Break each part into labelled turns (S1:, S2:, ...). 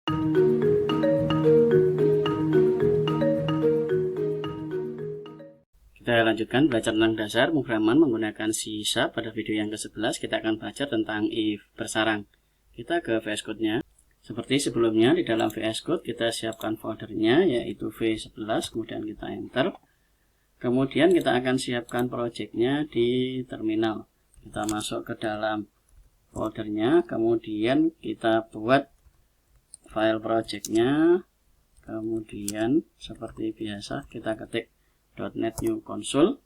S1: Kita lanjutkan belajar tentang dasar pemrograman menggunakan C# pada video yang ke-11. Kita akan belajar tentang if bersarang. Kita ke VS Code-nya. Seperti sebelumnya, di dalam VS Code kita siapkan foldernya yaitu V11, kemudian kita enter. Kemudian kita akan siapkan project-nya di terminal. Kita masuk ke dalam foldernya, kemudian kita buat file project-nya. Kemudian seperti biasa kita ketik .NET New Console.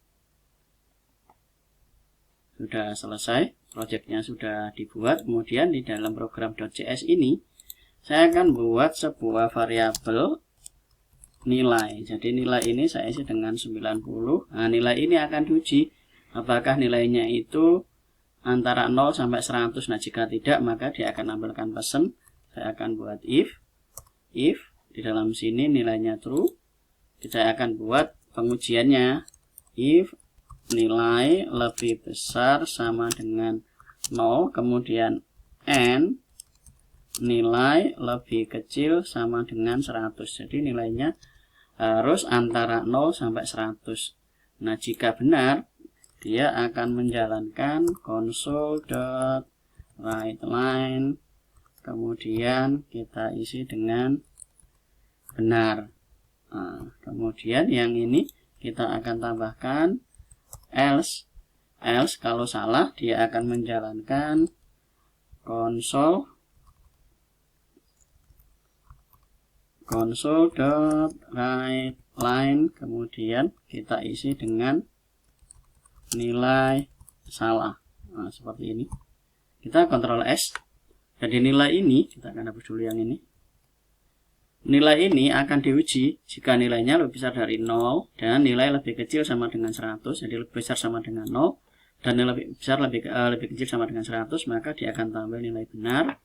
S1: Sudah selesai, projectnya sudah dibuat. Kemudian di dalam program .cs ini saya akan buat sebuah variabel nilai. Jadi nilai ini saya isi dengan 90. Nah, nilai ini akan diuji apakah nilainya itu antara 0 sampai 100. Nah, jika tidak maka dia akan nampilkan pesan. Saya akan buat if di dalam sini nilainya true. Kita akan buat pengujiannya, if nilai lebih besar sama dengan 0, kemudian n nilai lebih kecil sama dengan 100. Jadi nilainya harus antara 0 sampai 100. Nah, jika benar, dia akan menjalankan console.writeLine, kemudian kita isi dengan benar. Nah, kemudian yang ini kita akan tambahkan else kalau salah dia akan menjalankan console.writeLine, kemudian kita isi dengan nilai salah. Nah, seperti ini. Kita Ctrl S. Jadi nilai ini kita akan hapus dulu yang ini. Nilai ini akan diuji jika nilainya lebih besar dari 0 dan nilai lebih kecil sama dengan 100. Jadi lebih besar sama dengan 0 dan nilai lebih besar lebih kecil sama dengan 100, maka dia akan tampil nilai benar.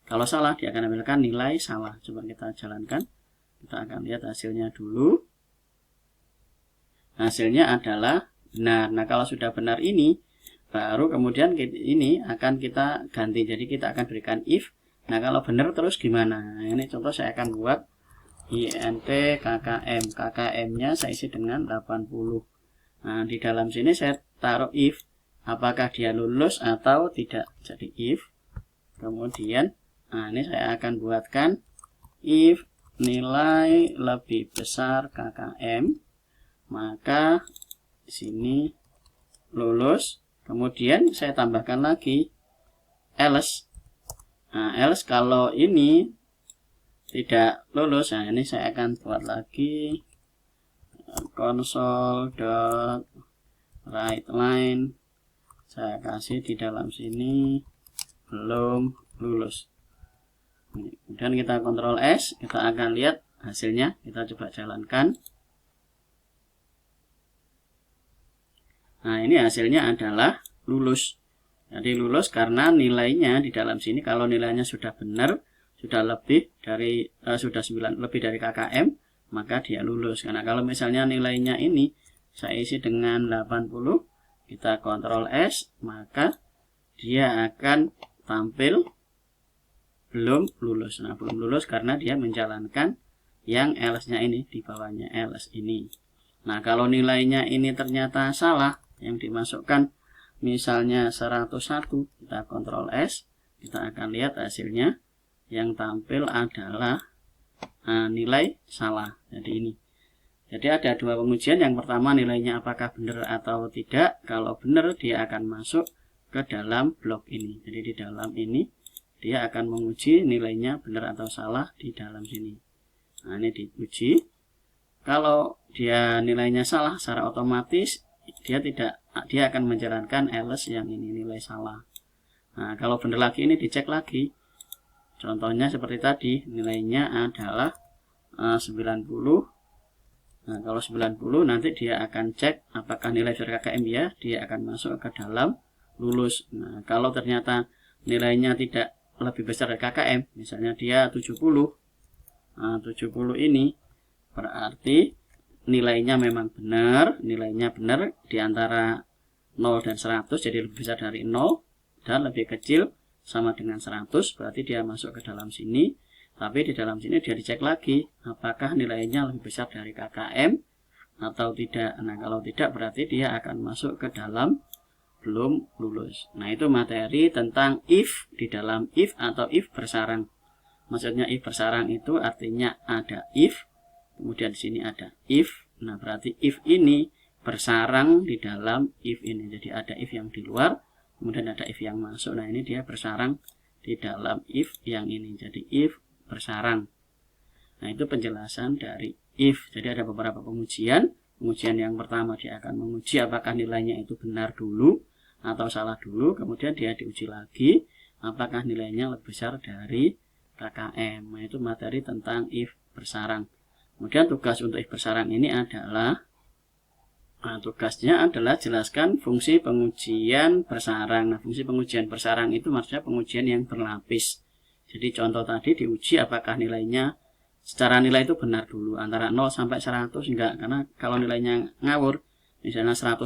S1: Kalau salah dia akan tampilkan nilai salah. Coba kita jalankan. Kita akan lihat hasilnya dulu. Hasilnya adalah benar. Nah, kalau sudah benar ini baru kemudian ini akan kita ganti. Jadi kita akan berikan if. Nah, kalau benar terus gimana? Ini contoh saya akan buat int kkm. KKM-nya saya isi dengan 80. Nah, di dalam sini saya taruh if. Apakah dia lulus atau tidak. Jadi if. Kemudian, nah ini saya akan buatkan if nilai lebih besar kkm. Maka di sini lulus. Kemudian saya tambahkan lagi else. Nah, else kalau ini tidak lulus, nah ini saya akan buat lagi console.writeLine. Saya kasih di dalam sini belum lulus. Kemudian kita Ctrl S, kita akan lihat hasilnya. Kita coba jalankan. Nah, ini hasilnya adalah lulus. Jadi lulus karena nilainya di dalam sini kalau nilainya sudah benar, sudah lebih dari lebih dari KKM, maka dia lulus. Karena kalau misalnya nilainya ini saya isi dengan 80, kita Ctrl S, maka dia akan tampil belum lulus. Nah, belum lulus karena dia menjalankan yang else-nya ini, di bawahnya else ini. Nah, kalau nilainya ini ternyata salah, yang dimasukkan misalnya 101, kita Ctrl S, kita akan lihat hasilnya. Yang tampil adalah nilai salah. Jadi ini. Jadi ada dua pengujian. Yang pertama nilainya apakah benar atau tidak. Kalau benar dia akan masuk ke dalam blok ini. Jadi di dalam ini dia akan menguji nilainya benar atau salah di dalam sini. Nah, ini diuji. Kalau dia nilainya salah secara otomatis dia akan menjalankan else yang ini nilai salah. Nah, kalau benar lagi ini dicek lagi. Contohnya seperti tadi, nilainya adalah 90. Nah, kalau 90 nanti dia akan cek apakah nilai dari KKM ya, dia akan masuk ke dalam lulus. Nah, kalau ternyata nilainya tidak lebih besar dari KKM, misalnya dia 70. Nah, 70 ini berarti nilainya memang benar, di antara 0 dan 100, jadi lebih besar dari 0 dan lebih kecil sama dengan 100, berarti dia masuk ke dalam sini. Tapi di dalam sini dia dicek lagi apakah nilainya lebih besar dari KKM atau tidak. Nah, kalau tidak berarti dia akan masuk ke dalam belum lulus. Nah, itu materi tentang if di dalam if atau if bersarang. Maksudnya if bersarang itu artinya ada if, kemudian di sini ada if. Nah, berarti if ini bersarang di dalam if ini. Jadi ada if yang di luar, kemudian ada if yang masuk. Nah, ini dia bersarang di dalam if yang ini. Jadi if bersarang. Nah, itu penjelasan dari if. Jadi ada beberapa pengujian. Pengujian yang pertama dia akan menguji apakah nilainya itu benar dulu atau salah dulu, kemudian dia diuji lagi apakah nilainya lebih besar dari KKM. Nah, itu materi tentang if bersarang. Kemudian tugas untuk if bersarang ini adalah tugasnya adalah jelaskan fungsi pengujian bersarang. Nah, fungsi pengujian bersarang itu maksudnya pengujian yang berlapis. Jadi contoh tadi diuji apakah nilainya secara nilai itu benar dulu antara 0 sampai 100 enggak, karena kalau nilainya ngawur misalnya 101,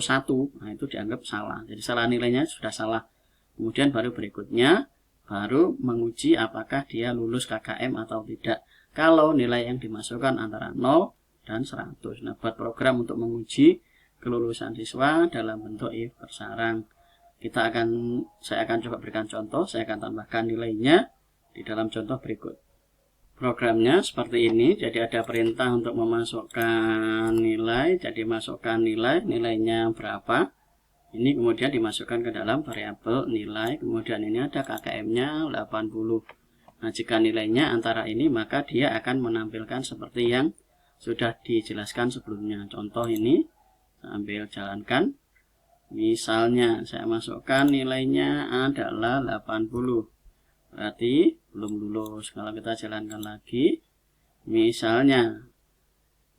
S1: nah itu dianggap salah. Jadi salah nilainya sudah salah. Kemudian baru berikutnya baru menguji apakah dia lulus KKM atau tidak. Kalau nilai yang dimasukkan antara 0 dan 100. Nah, buat program untuk menguji kelulusan siswa dalam bentuk if bersarang. Saya akan coba berikan contoh, saya akan tambahkan nilainya di dalam contoh berikut. Programnya seperti ini, jadi ada perintah untuk memasukkan nilai, jadi masukkan nilainya berapa, ini kemudian dimasukkan ke dalam variabel nilai, kemudian ini ada KKM-nya 80. Nah, jika nilainya antara ini, maka dia akan menampilkan seperti yang sudah dijelaskan sebelumnya. Contoh ini, sambil jalankan, misalnya saya masukkan nilainya adalah 80. Berarti belum lulus. Kalau kita jalankan lagi, misalnya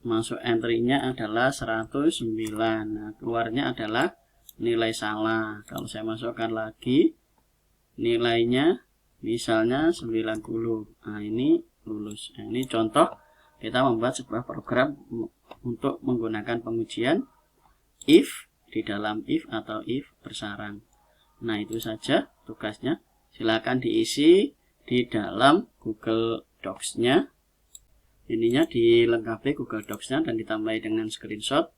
S1: masuk entry-nya adalah 109. Nah, keluarnya adalah nilai salah. Kalau saya masukkan lagi, nilainya misalnya 90. Nah, ini lulus. Nah, ini contoh kita membuat sebuah program untuk menggunakan pengujian if di dalam if atau if bersarang. Nah, itu saja tugasnya. Silakan diisi di dalam Google Docs-nya. Ininya dilengkapi Google Docs-nya dan ditambahi dengan screenshot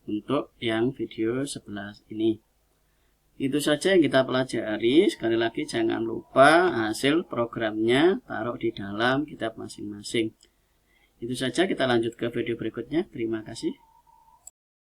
S1: untuk yang video sebelah ini. Itu saja yang kita pelajari. Sekali lagi jangan lupa hasil programnya taruh di dalam kitab masing-masing. Itu saja, kita lanjut ke video berikutnya. Terima kasih.